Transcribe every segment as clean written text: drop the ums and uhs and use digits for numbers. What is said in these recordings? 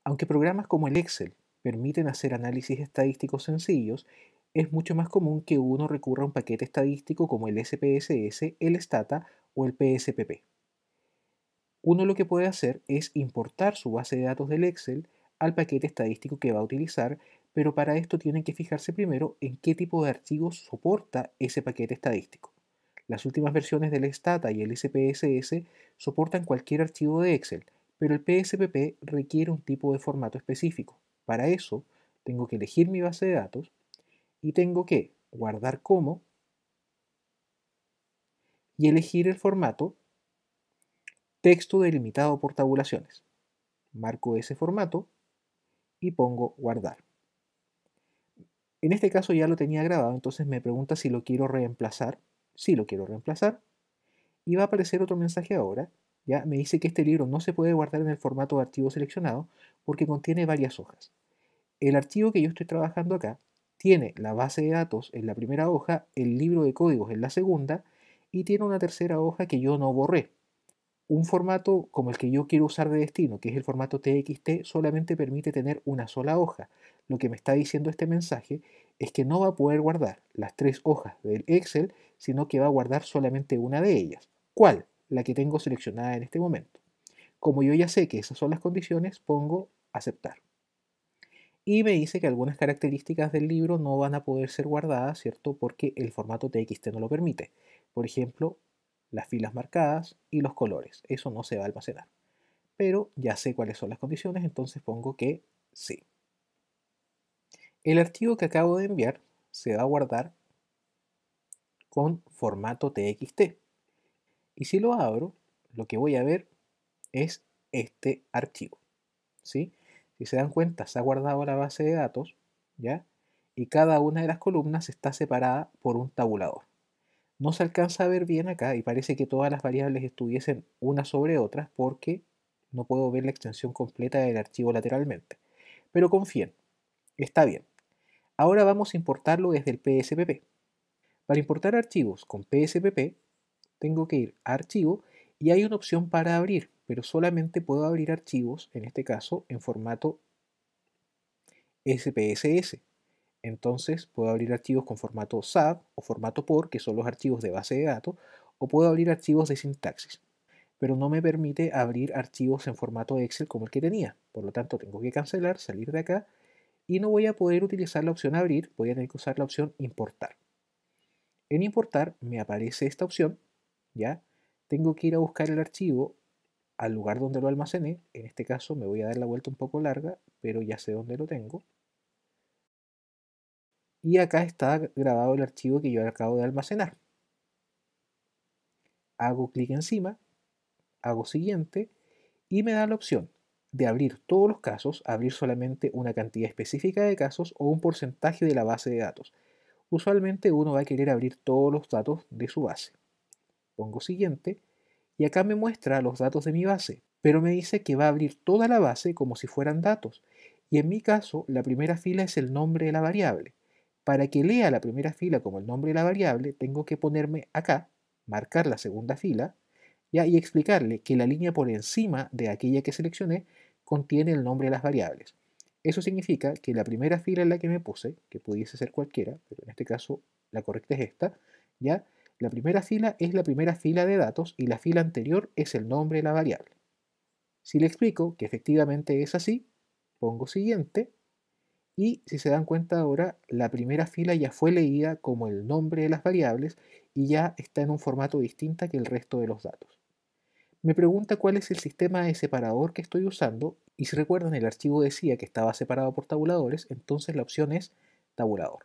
Aunque programas como el Excel permiten hacer análisis estadísticos sencillos, es mucho más común que uno recurra a un paquete estadístico como el SPSS, el Stata o el PSPP. Uno lo que puede hacer es importar su base de datos del Excel al paquete estadístico que va a utilizar, pero para esto tienen que fijarse primero en qué tipo de archivos soporta ese paquete estadístico. Las últimas versiones del Stata y el SPSS soportan cualquier archivo de Excel, pero el PSPP requiere un tipo de formato específico. Para eso, tengo que elegir mi base de datos y tengo que guardar como y elegir el formato texto delimitado por tabulaciones. Marco ese formato y pongo guardar. En este caso ya lo tenía grabado, entonces me pregunta si lo quiero reemplazar. Sí lo quiero reemplazar. Y va a aparecer otro mensaje ahora. Ya me dice que este libro no se puede guardar en el formato de archivo seleccionado porque contiene varias hojas. El archivo que yo estoy trabajando acá tiene la base de datos en la primera hoja, el libro de códigos en la segunda y tiene una tercera hoja que yo no borré. Un formato como el que yo quiero usar de destino, que es el formato TXT, solamente permite tener una sola hoja. Lo que me está diciendo este mensaje es que no va a poder guardar las tres hojas del Excel, sino que va a guardar solamente una de ellas. ¿Cuál? La que tengo seleccionada en este momento. Como yo ya sé que esas son las condiciones, pongo aceptar. Y me dice que algunas características del libro no van a poder ser guardadas, ¿cierto? Porque el formato TXT no lo permite. Por ejemplo, las filas marcadas y los colores. Eso no se va a almacenar. Pero ya sé cuáles son las condiciones, entonces pongo que sí. El archivo que acabo de enviar se va a guardar con formato TXT. Y si lo abro, lo que voy a ver es este archivo. ¿Sí? Si se dan cuenta, se ha guardado la base de datos, ¿ya? Y cada una de las columnas está separada por un tabulador. No se alcanza a ver bien acá y parece que todas las variables estuviesen unas sobre otras porque no puedo ver la extensión completa del archivo lateralmente. Pero confíen, está bien. Ahora vamos a importarlo desde el PSPP. Para importar archivos con PSPP, tengo que ir a Archivo y hay una opción para abrir, pero solamente puedo abrir archivos, en este caso, en formato SPSS. Entonces puedo abrir archivos con formato SAB o formato POR, que son los archivos de base de datos, o puedo abrir archivos de sintaxis. Pero no me permite abrir archivos en formato Excel como el que tenía. Por lo tanto, tengo que cancelar, salir de acá y no voy a poder utilizar la opción abrir, voy a tener que usar la opción importar. En importar me aparece esta opción, ¿ya? Tengo que ir a buscar el archivo al lugar donde lo almacené. En este caso me voy a dar la vuelta un poco larga, pero ya sé dónde lo tengo. Y acá está grabado el archivo que yo acabo de almacenar. Hago clic encima, hago siguiente y me da la opción de abrir todos los casos, abrir solamente una cantidad específica de casos o un porcentaje de la base de datos. Usualmente uno va a querer abrir todos los datos de su base. Pongo siguiente y acá me muestra los datos de mi base, pero me dice que va a abrir toda la base como si fueran datos. Y en mi caso, la primera fila es el nombre de la variable. Para que lea la primera fila como el nombre de la variable, tengo que ponerme acá, marcar la segunda fila, ¿ya? Y explicarle que la línea por encima de aquella que seleccioné contiene el nombre de las variables. Eso significa que la primera fila en la que me puse, que pudiese ser cualquiera, pero en este caso la correcta es esta, ¿ya? La primera fila es la primera fila de datos y la fila anterior es el nombre de la variable. Si le explico que efectivamente es así, pongo siguiente y si se dan cuenta ahora, la primera fila ya fue leída como el nombre de las variables y ya está en un formato distinto que el resto de los datos. Me pregunta cuál es el sistema de separador que estoy usando y si recuerdan el archivo decía que estaba separado por tabuladores, entonces la opción es tabulador.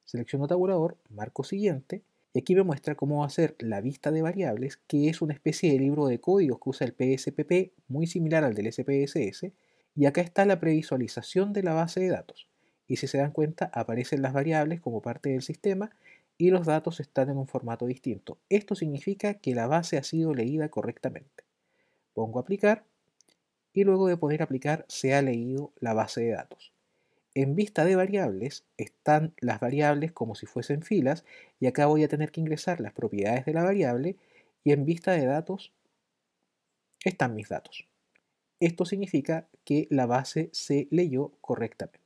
Selecciono tabulador, marco siguiente y aquí me muestra cómo hacer la vista de variables, que es una especie de libro de códigos que usa el PSPP, muy similar al del SPSS, y acá está la previsualización de la base de datos. Y si se dan cuenta, aparecen las variables como parte del sistema y los datos están en un formato distinto. Esto significa que la base ha sido leída correctamente. Pongo aplicar y luego de poner aplicar se ha leído la base de datos. En vista de variables están las variables como si fuesen filas y acá voy a tener que ingresar las propiedades de la variable y en vista de datos están mis datos. Esto significa que la base se leyó correctamente.